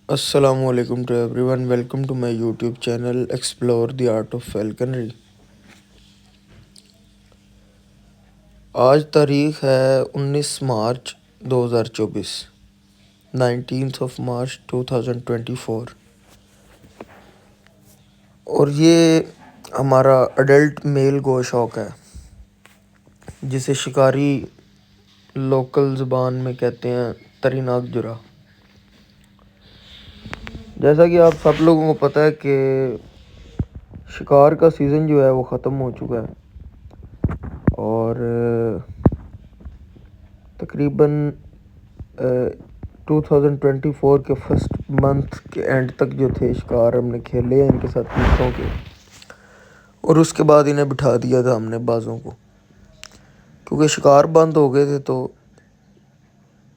Assalamu alaikum to everyone. Welcome to my YouTube channel Explore the Art of Falconry. आज तारीख है 19 मार्च 2024, 19 मार्च 2024, और ये हमारा अडल्ट मेल गो शौक है जिसे शिकारी लोकल ज़ुबान में कहते हैं तरीनाक जुरा। जैसा कि आप सब लोगों को पता है कि शिकार का सीज़न जो है वो ख़त्म हो चुका है और तकरीबन 2024 के फर्स्ट मंथ के एंड तक जो थे शिकार हमने खेले हैं इनके साथ तीसरों के, और उसके बाद इन्हें बिठा दिया था हमने बाज़ों को, क्योंकि शिकार बंद हो गए थे तो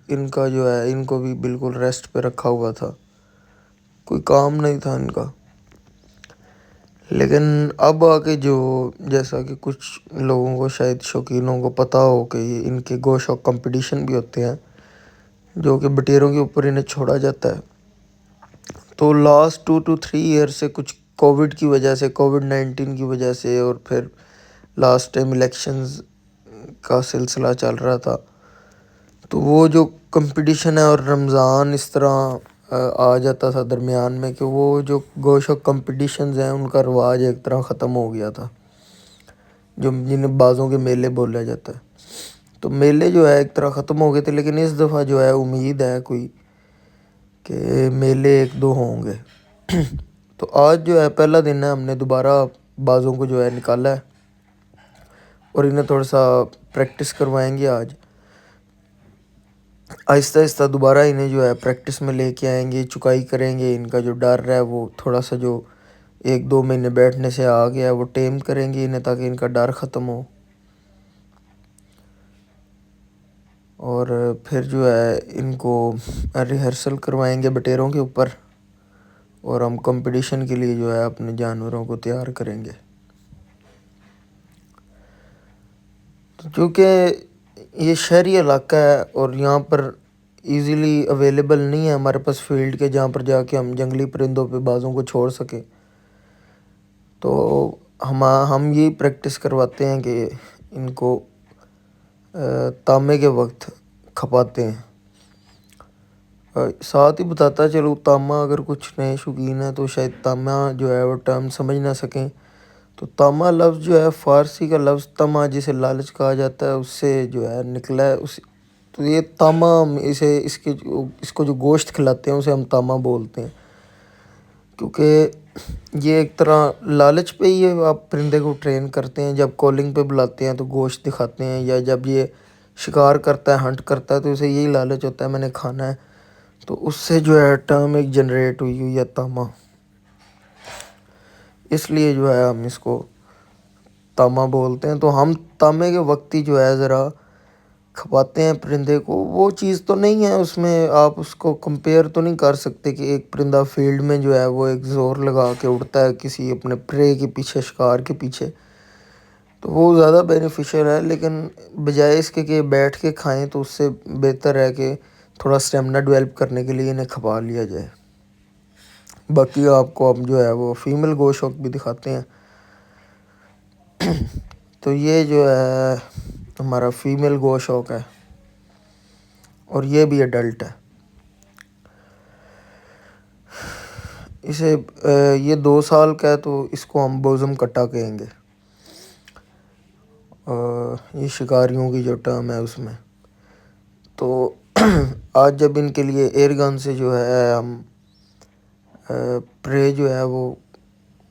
इनका जो है इनको भी बिल्कुल रेस्ट पे रखा हुआ था, कोई काम नहीं था इनका। लेकिन अब आके जो जैसा कि कुछ लोगों को शायद शौकीनों को पता हो कि इनके गोश्त शौक कंपटीशन भी होते हैं जो कि बटेरों के ऊपर इन्हें छोड़ा जाता है। तो लास्ट 2 to 3 ईयर से कुछ कोविड-19 की वजह से और फिर लास्ट टाइम इलेक्शंस का सिलसिला चल रहा था, तो वो जो कंपटीशन है और रमज़ान इस तरह आ जाता था दरमियान में कि वो जो गोश्त शौक कंपटीशंस हैं उनका रिवाज एक तरह ख़त्म हो गया था, जो जिन्हें बाज़ों के मेले बोला जाता है। तो मेले जो है एक तरह ख़त्म हो गए थे, लेकिन इस दफ़ा जो है उम्मीद है कोई कि मेले 1-2 होंगे। तो आज जो है पहला दिन है, हमने दोबारा बाज़ों को जो है निकाला है और इन्हें थोड़ा सा प्रैक्टिस करवाएंगे। आज आहिस्ता आहिस्ता दोबारा इन्हें जो है प्रैक्टिस में लेके आएंगे, चुकाई करेंगे। इनका जो डर है वो थोड़ा सा जो 1-2 महीने बैठने से आ गया है वो टेम करेंगे इन्हें, ताकि इनका डर ख़त्म हो। और फिर जो है इनको रिहर्सल करवाएंगे बटेरों के ऊपर, और हम कंपटीशन के लिए जो है अपने जानवरों को तैयार करेंगे। तो चूँकि ये शहरी इलाका है और यहाँ पर इजीली अवेलेबल नहीं है हमारे पास फील्ड के जहाँ पर जाके हम जंगली परिंदों पे बाज़ों को छोड़ सकें, तो हम यही प्रैक्टिस करवाते हैं कि इनको तामे के वक्त खपाते हैं। साथ ही बताता चलूँ, तामा अगर कुछ नए शौकीन हैं तो शायद तामा जो है वो टर्म समझ ना सकें, तो तामा लफ्ज़ जो है फ़ारसी का लफ्ज़ तमा जिसे लालच कहा जाता है उससे जो है निकला है। उस तो ये तामा इसको जो गोश्त खिलाते हैं उसे हम तामा बोलते हैं, क्योंकि ये एक तरह लालच पे ही है। आप परिंदे को ट्रेन करते हैं, जब कॉलिंग पे बुलाते हैं तो गोश्त दिखाते हैं, या जब ये शिकार करता है, हंट करता है, तो इसे यही लालच होता है मैंने खाना है, तो उससे जो है टर्म एक जनरेट हुई है तामा। इसलिए जो है हम इसको तामा बोलते हैं। तो हम तामे के वक्त ही जो है ज़रा खपाते हैं परिंदे को। वो चीज़ तो नहीं है उसमें, आप उसको कंपेयर तो नहीं कर सकते कि एक परिंदा फील्ड में जो है वो एक ज़ोर लगा के उड़ता है किसी अपने प्रे के पीछे, शिकार के पीछे, तो वो ज़्यादा बेनिफिशियल है। लेकिन बजाय इसके कि बैठ के खाएं, तो उससे बेहतर है कि थोड़ा स्टेमिना डेवलप करने के लिए इन्हें खपा लिया जाए। बाकी आपको हम जो है वो फीमेल गोश्त शौक भी दिखाते हैं। तो ये जो है हमारा फीमेल गोश्त शौक है और ये भी अडल्ट है। इसे ये 2 साल का है तो इसको हम बोज़म कट्टा कहेंगे। ये शिकारियों की जो टर्म है उसमें। तो आज जब इनके लिए एयर गन से जो है हम प्रे जो है वो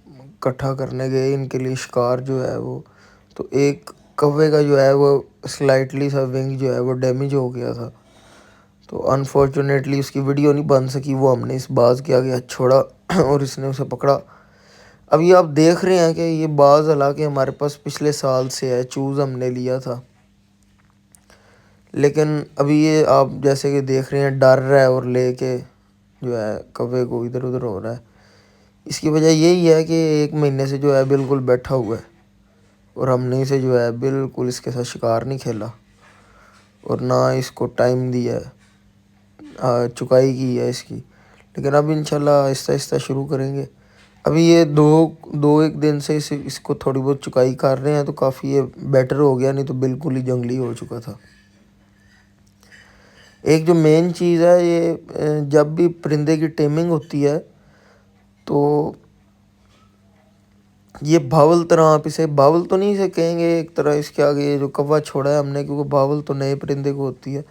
इकट्ठा करने गए इनके लिए शिकार जो है वो, तो एक कौवे का जो है वो स्लाइटली सा विंग जो है वो डैमेज हो गया था, तो अनफॉर्चुनेटली उसकी वीडियो नहीं बन सकी। वो हमने इस बाज़ के आगे हाथ छोड़ा और इसने उसे पकड़ा। अभी आप देख रहे हैं कि ये बाज़ हालांकि हमारे पास पिछले साल से है, चूज़ हमने लिया था, लेकिन अभी ये आप जैसे कि देख रहे हैं डर रहा है और लेके जो है कौवे को इधर उधर हो रहा है। इसकी वजह यही है कि 1 महीने से जो है बिल्कुल बैठा हुआ है और हमने इसे जो है बिल्कुल इसके साथ शिकार नहीं खेला और ना इसको टाइम दिया है, चुकाई की है इसकी। لیکن اب انشاءاللہ آہستہ آہستہ شروع کریں گے. ابھی یہ دو ایک دن سے اس کو تھوڑی بہت چکائی کر رہے ہیں تو کافی یہ بیٹر ہو گیا، نہیں تو بالکل ہی جنگلی ہو چکا تھا. ایک جو مین چیز ہے یہ جب بھی پرندے کی ٹیمنگ ہوتی ہے تو یہ بھاول طرح آپ اسے بھاول تو نہیں اسے کہیں گے، ایک طرح اس کے آگے یہ جو کوا چھوڑا ہے ہم نے، کیونکہ بھاول تو نئے پرندے کو ہوتی ہے.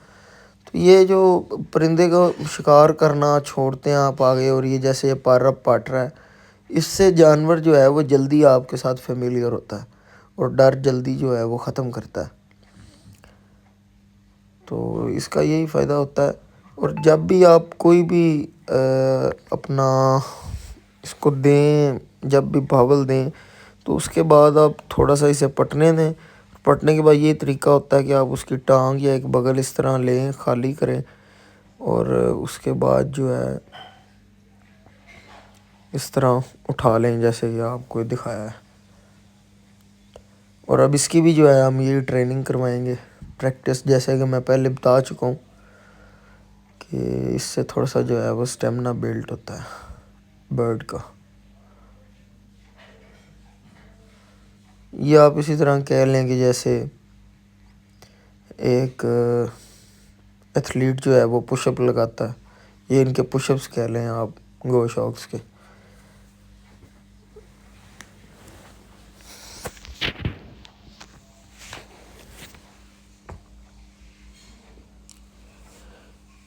تو یہ جو پرندے کا شکار کرنا چھوڑتے ہیں آپ آگے، اور یہ جیسے یہ پر اب پاٹ رہا ہے، اس سے جانور جو ہے وہ جلدی آپ کے ساتھ فیملیئر ہوتا ہے اور ڈر جلدی جو ہے وہ ختم کرتا ہے. تو اس کا یہی فائدہ ہوتا ہے. اور جب بھی آپ کوئی بھی اپنا اس کو دیں، جب بھی بھاول دیں تو اس کے بعد آپ تھوڑا سا اسے پٹنے دیں. پٹنے کے بعد یہ طریقہ ہوتا ہے کہ آپ اس کی ٹانگ یا ایک بغل اس طرح لیں، خالی کریں، اور اس کے بعد جو ہے اس طرح اٹھا لیں جیسے کہ آپ کو دکھایا ہے. اور اب اس کی بھی جو ہے ہم یہ ٹریننگ کروائیں گے، پریکٹس، جیسے کہ میں پہلے بتا چکا ہوں کہ اس سے تھوڑا سا جو ہے وہ اسٹیمنا بلڈ ہوتا ہے برڈ کا. یہ آپ اسی طرح کہہ لیں کہ جیسے ایک ایتھلیٹ جو ہے وہ پش اپ لگاتا ہے، یہ ان کے پش اپس کہہ لیں آپ گو شاکس کے.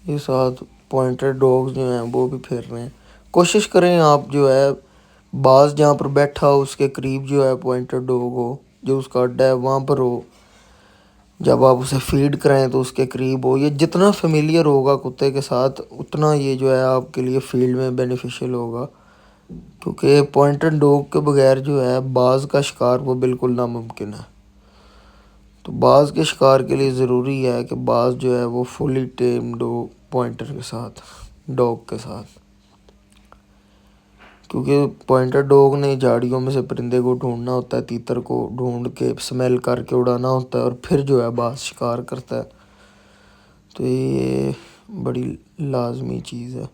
یہ ساتھ پوائنٹر ڈاگز جو ہیں وہ بھی پھیر رہے ہیں. کوشش کریں آپ جو ہے باز جہاں پر بیٹھا ہو اس کے قریب جو ہے پوائنٹر ڈاگ ہو، جو اس کا اڈا ہے وہاں پر ہو. جب آپ اسے فیڈ کریں تو اس کے قریب ہو. یہ جتنا فیملیئر ہوگا کتے کے ساتھ اتنا یہ جو ہے آپ کے لیے فیلڈ میں بینیفیشیل ہوگا، کیونکہ پوائنٹر ڈاگ کے بغیر جو ہے باز کا شکار وہ بالکل ناممکن ہے. تو باز کے شکار کے لیے ضروری ہے کہ باز جو ہے وہ فلی ٹیمڈ ہو پوائنٹر کے ساتھ، ڈاگ کے ساتھ. کیونکہ پوائنٹر ڈاگ نے جھاڑیوں میں سے پرندے کو ڈھونڈنا ہوتا ہے، تیتر کو ڈھونڈ کے اسمیل کر کے اڑانا ہوتا ہے، اور پھر جو ہے باز شکار کرتا ہے. تو یہ بڑی لازمی چیز ہے.